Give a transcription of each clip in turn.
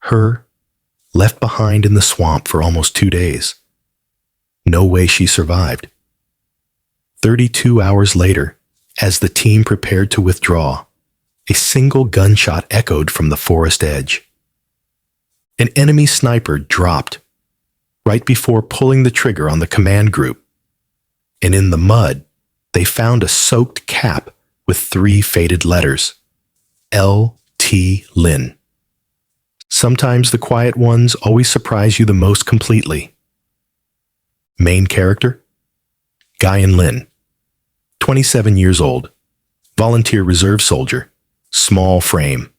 Her, left behind in the swamp for almost 2 days. No way she survived. 32 hours later, as the team prepared to withdraw, a single gunshot echoed from the forest edge. An enemy sniper dropped right before pulling the trigger on the command group, and in the mud, they found a soaked cap with 3 faded letters, L.T. Lin. Sometimes the quiet ones always surprise you the most completely. Main character? Guyin Lin, 27 years old, volunteer reserve soldier, small frame,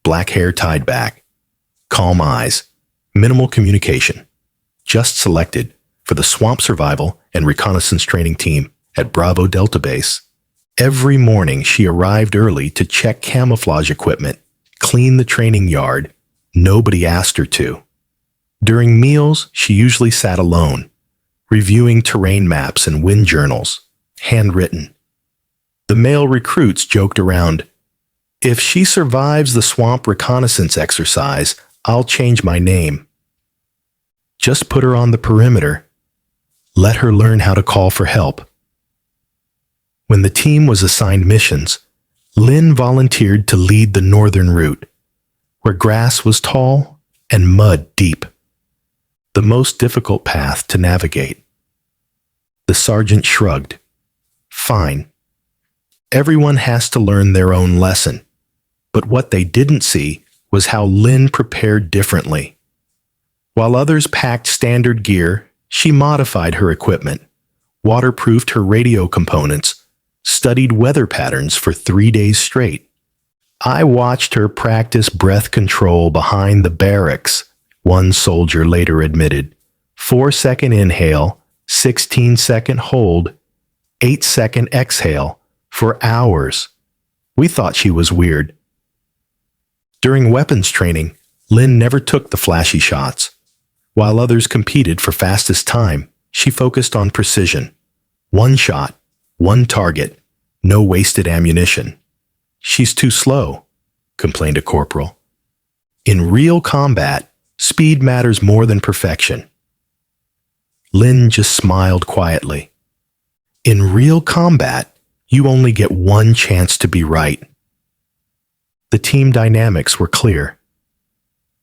black hair tied back, calm eyes, minimal communication, just selected for the swamp survival and reconnaissance training team at Bravo Delta Base. Every morning she arrived early to check camouflage equipment, clean the training yard. Nobody asked her to. During meals, she usually sat alone, reviewing terrain maps and wind journals, handwritten. The male recruits joked around, "If she survives the swamp reconnaissance exercise, I'll change my name. Just put her on the perimeter. Let her learn how to call for help." When the team was assigned missions, Lin volunteered to lead the northern route, where grass was tall and mud deep, the most difficult path to navigate. The sergeant shrugged. Fine. Everyone has to learn their own lesson, but what they didn't see was how Lin prepared differently. While others packed standard gear, she modified her equipment, waterproofed her radio components, studied weather patterns for 3 days straight. "I watched her practice breath control behind the barracks," one soldier later admitted. 4-second inhale, 16-second hold, 8-second exhale for hours. We thought she was weird. During weapons training, Lin never took the flashy shots. While others competed for fastest time, she focused on precision. One shot, one target, no wasted ammunition. "She's too slow," complained a corporal. In real combat, speed matters more than perfection. Lin just smiled quietly. In real combat, you only get one chance to be right. The team dynamics were clear.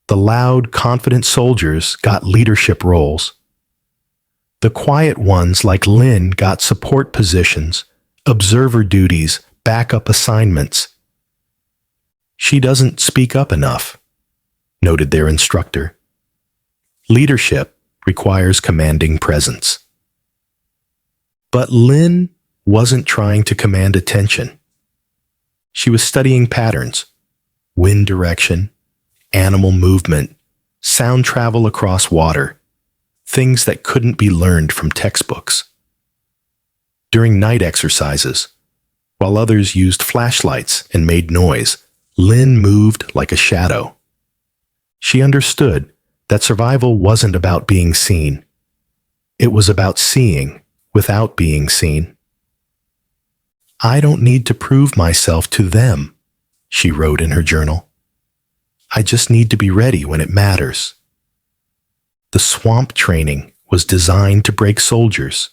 The loud, confident soldiers got leadership roles. The quiet ones like Lin got support positions, observer duties, backup assignments. "She doesn't speak up enough," noted their instructor. Leadership requires commanding presence. But Lin wasn't trying to command attention. She was studying patterns, wind direction, animal movement, sound travel across water, things that couldn't be learned from textbooks. During night exercises, while others used flashlights and made noise, Lin moved like a shadow. She understood that survival wasn't about being seen. It was about seeing without being seen. "I don't need to prove myself to them," she wrote in her journal. "I just need to be ready when it matters." The swamp training was designed to break soldiers.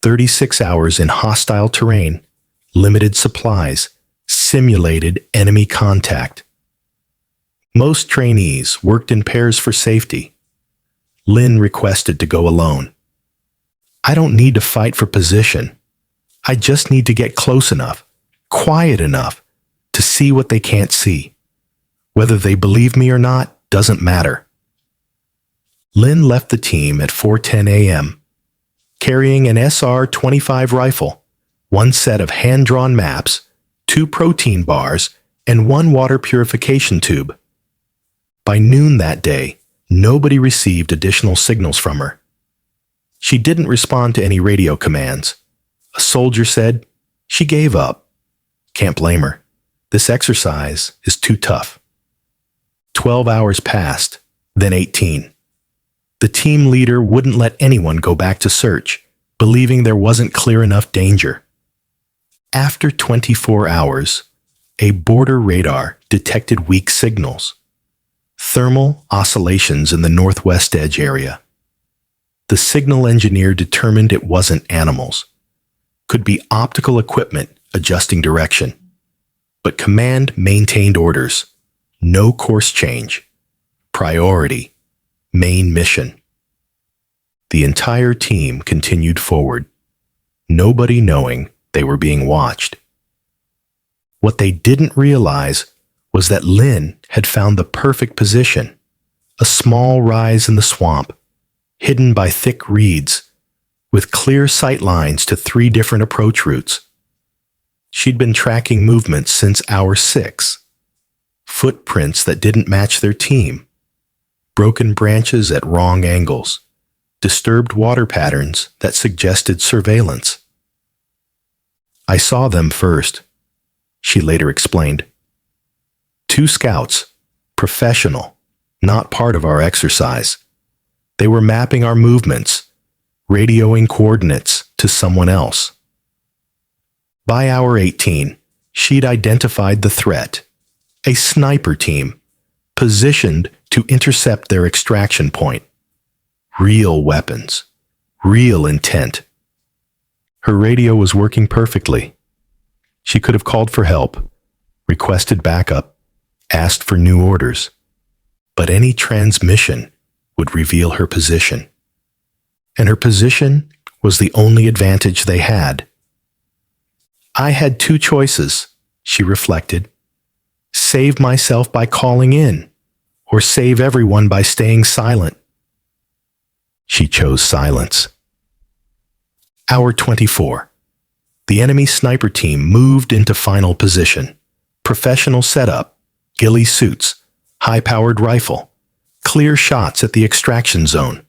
36 hours in hostile terrain, limited supplies, simulated enemy contact. Most trainees worked in pairs for safety. Lin requested to go alone. "I don't need to fight for position. I just need to get close enough, quiet enough, to see what they can't see. Whether they believe me or not doesn't matter." Lin left the team at 4:10 a.m., carrying an SR-25 rifle, one set of hand-drawn maps, 2 protein bars, and 1 water purification tube. By noon that day, nobody received additional signals from her. She didn't respond to any radio commands. A soldier said she gave up. Can't blame her. This exercise is too tough. 12 hours passed, then 18. The team leader wouldn't let anyone go back to search, believing there wasn't clear enough danger. After 24 hours, a border radar detected weak signals. thermal oscillations in the northwest edge area. The signal engineer determined it wasn't animals. Could be optical equipment adjusting direction. But command maintained orders. No course change. Priority. Main mission. The entire team continued forward, nobody knowing they were being watched. What they didn't realize was that Lin had found the perfect position, a small rise in the swamp, hidden by thick reeds, with clear sight lines to 3 different approach routes. She'd been tracking movements since hour 6, footprints that didn't match their team, broken branches at wrong angles, disturbed water patterns that suggested surveillance. I saw them first, she later explained. 2 scouts, professional, not part of our exercise. They were mapping our movements, radioing coordinates to someone else. By hour 18, she'd identified the threat, a sniper team, positioned to intercept their extraction point. Real weapons, real intent. Her radio was working perfectly. She could have called for help, requested backup, asked for new orders. But any transmission would reveal her position. And her position was the only advantage they had. I had 2 choices, she reflected. Save myself by calling in, or save everyone by staying silent. She chose silence. Hour 24. The enemy sniper team moved into final position. Professional setup, ghillie suits, high-powered rifle, clear shots at the extraction zone.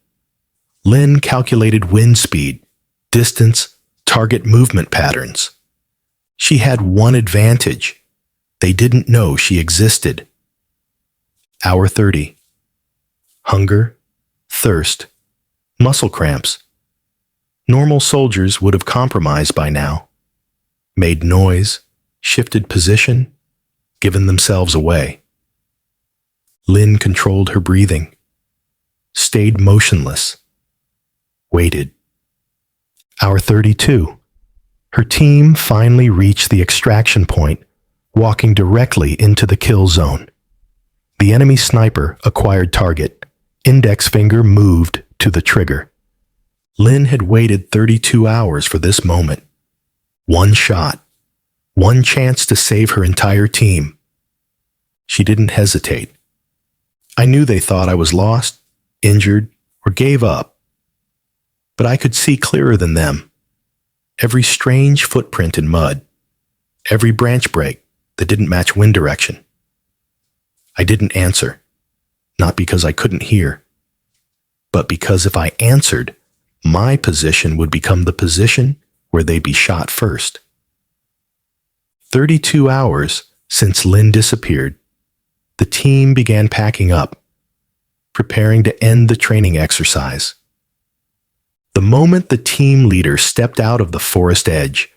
Lin calculated wind speed, distance, target movement patterns. She had one advantage. They didn't know she existed. Hour 30. Hunger, thirst, muscle cramps. Normal soldiers would have compromised by now, made noise, shifted position, given themselves away. Lin controlled her breathing, stayed motionless, waited. Hour 32. Her team finally reached the extraction point, walking directly into the kill zone. The enemy sniper acquired target. Index finger moved to the trigger. Lin had waited 32 hours for this moment. One shot. One chance to save her entire team. She didn't hesitate. I knew they thought I was lost, injured, or gave up. But I could see clearer than them. Every strange footprint in mud. Every branch break that didn't match wind direction. I didn't answer. Not because I couldn't hear, but because if I answered, my position would become the position where they'd be shot first. 32 hours since Lin disappeared, the team began packing up, preparing to end the training exercise. The moment the team leader stepped out of the forest edge,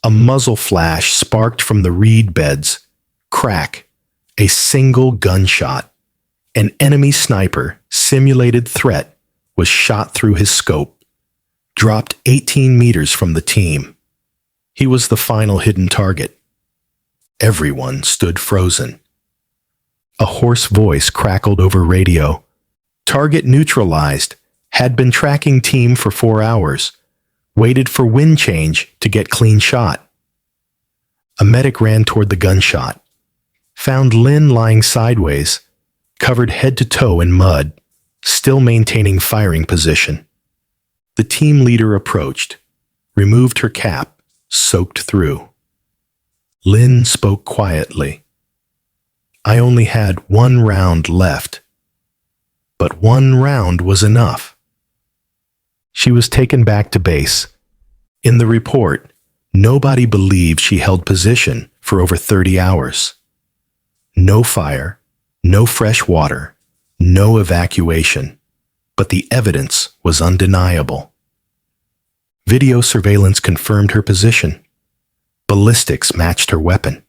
a muzzle flash sparked from the reed beds. Crack, a single gunshot. An enemy sniper, simulated threat, was shot through his scope, dropped 18 meters from the team. He was the final hidden target. Everyone stood frozen. A hoarse voice crackled over radio. Target neutralized. Had been tracking team for 4 hours. Waited for wind change to get clean shot. A medic ran toward the gunshot. Found Lin lying sideways, covered head to toe in mud, still maintaining firing position. The team leader approached, removed her cap, soaked through. Lin spoke quietly. I only had 1 round left, but 1 round was enough. She was taken back to base. In the report, nobody believed she held position for over 30 hours. No fire, no fresh water, no evacuation, but the evidence was undeniable. Video surveillance confirmed her position. Ballistics matched her weapon.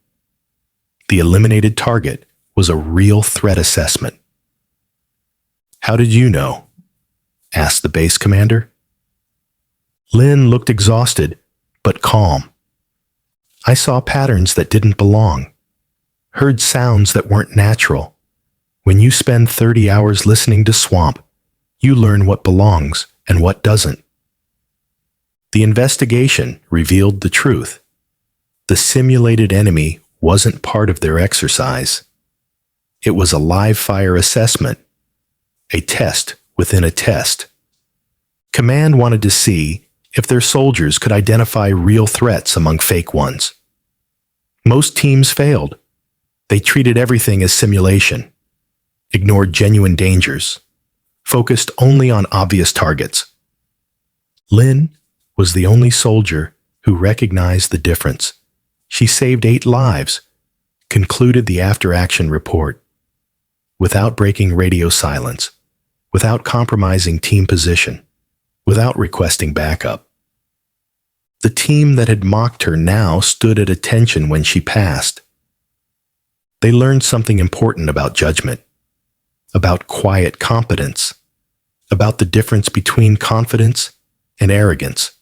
The eliminated target was a real threat assessment, How did you know? Asked the base commander. Lin looked exhausted, but calm. I saw patterns that didn't belong, heard sounds that weren't natural. When you spend 30 hours listening to swamp, you learn what belongs and what doesn't. The investigation revealed the truth. The simulated enemy wasn't part of their exercise. It was a live fire assessment, a test within a test. Command wanted to see if their soldiers could identify real threats among fake ones. Most teams failed. They treated everything as simulation, ignored genuine dangers, focused only on obvious targets. Lin was the only soldier who recognized the difference. She saved 8 lives, concluded the after-action report, without breaking radio silence, without compromising team position, without requesting backup. The team that had mocked her now stood at attention when she passed. They learned something important about judgment, about quiet competence, about the difference between confidence and arrogance.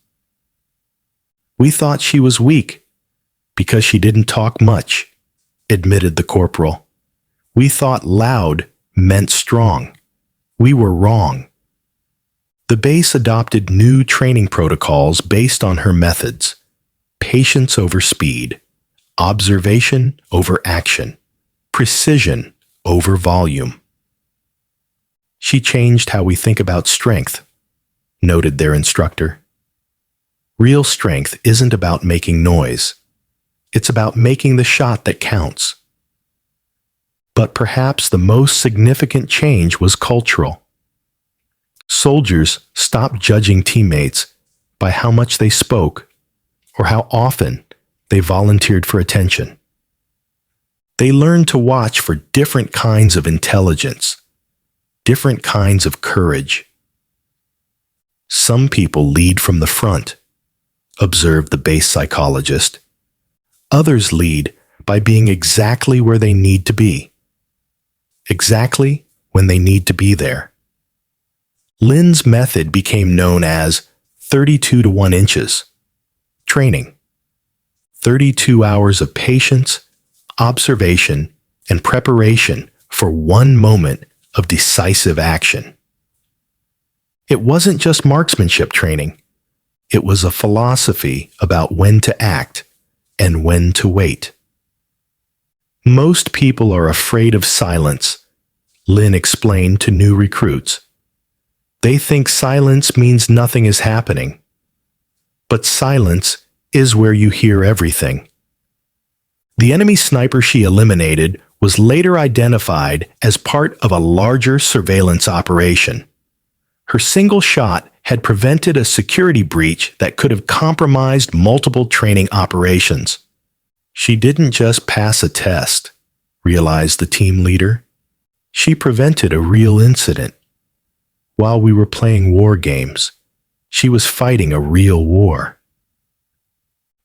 We thought she was weak because she didn't talk much, admitted the corporal. We thought loud meant strong. We were wrong. The base adopted new training protocols based on her methods: patience over speed, observation over action, precision over volume. She changed how we think about strength, noted their instructor. Real strength isn't about making noise. It's about making the shot that counts. But perhaps the most significant change was cultural. Soldiers stopped judging teammates by how much they spoke or how often they volunteered for attention. They learned to watch for different kinds of intelligence, different kinds of courage. Some people lead from the front, observed the base psychologist. Others lead by being exactly where they need to be, exactly when they need to be there. Lin's method became known as 32 to 1 inches. Training. 32 hours of patience, observation, and preparation for one moment of decisive action. It wasn't just marksmanship training. It was a philosophy about when to act and when to wait. Most people are afraid of silence, Lin explained to new recruits. They think silence means nothing is happening. But silence is where you hear everything. The enemy sniper she eliminated was later identified as part of a larger surveillance operation. Her single shot had prevented a security breach that could have compromised multiple training operations. She didn't just pass a test, realized the team leader. She prevented a real incident. While we were playing war games, she was fighting a real war.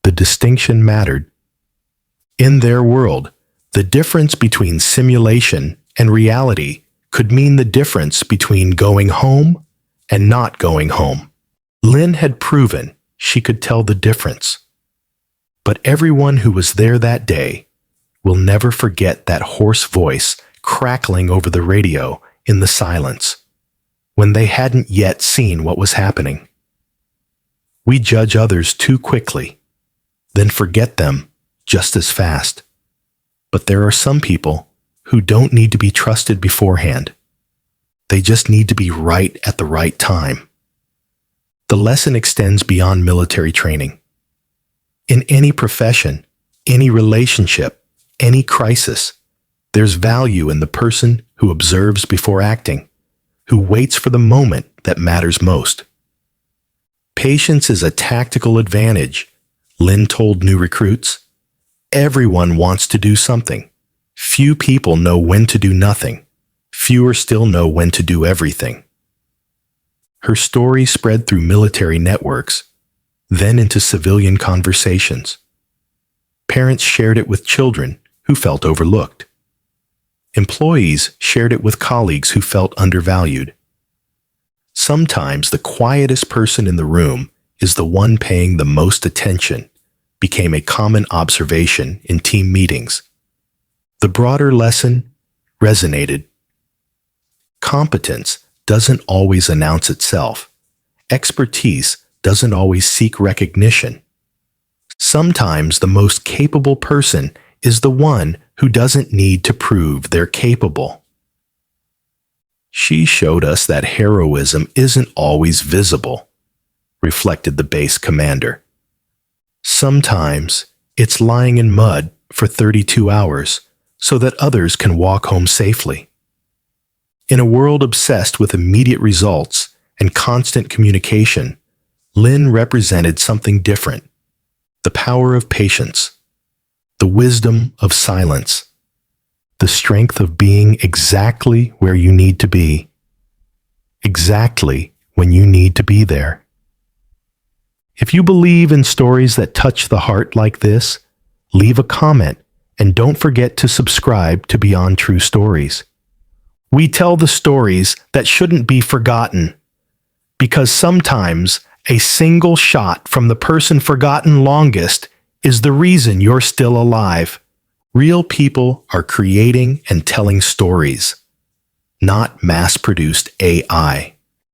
The distinction mattered. In their world, the difference between simulation and reality could mean the difference between going home and not going home. Lin had proven she could tell the difference. But everyone who was there that day will never forget that hoarse voice crackling over the radio in the silence, when they hadn't yet seen what was happening. We judge others too quickly, then forget them just as fast. But there are some people who don't need to be trusted beforehand. They just need to be right at the right time. The lesson extends beyond military training. In any profession, any relationship, any crisis, there's value in the person who observes before acting, who waits for the moment that matters most. Patience is a tactical advantage, Lin told new recruits. Everyone wants to do something. Few people know when to do nothing. Fewer still know when to do everything. Her story spread through military networks, then into civilian conversations. Parents shared it with children who felt overlooked. Employees shared it with colleagues who felt undervalued. Sometimes the quietest person in the room is the one paying the most attention became a common observation in team meetings. The broader lesson resonated. Competence doesn't always announce itself. Expertise doesn't always seek recognition. Sometimes the most capable person is the one who doesn't need to prove they're capable. She showed us that heroism isn't always visible, reflected the base commander. Sometimes it's lying in mud for 32 hours so that others can walk home safely. In a world obsessed with immediate results and constant communication, Lin represented something different: the power of patience, the wisdom of silence, the strength of being exactly where you need to be, exactly when you need to be there. If you believe in stories that touch the heart like this, leave a comment and don't forget to subscribe to Beyond True Stories. We tell the stories that shouldn't be forgotten, because sometimes a single shot from the person forgotten longest is the reason you're still alive. Real people are creating and telling stories, not mass-produced AI.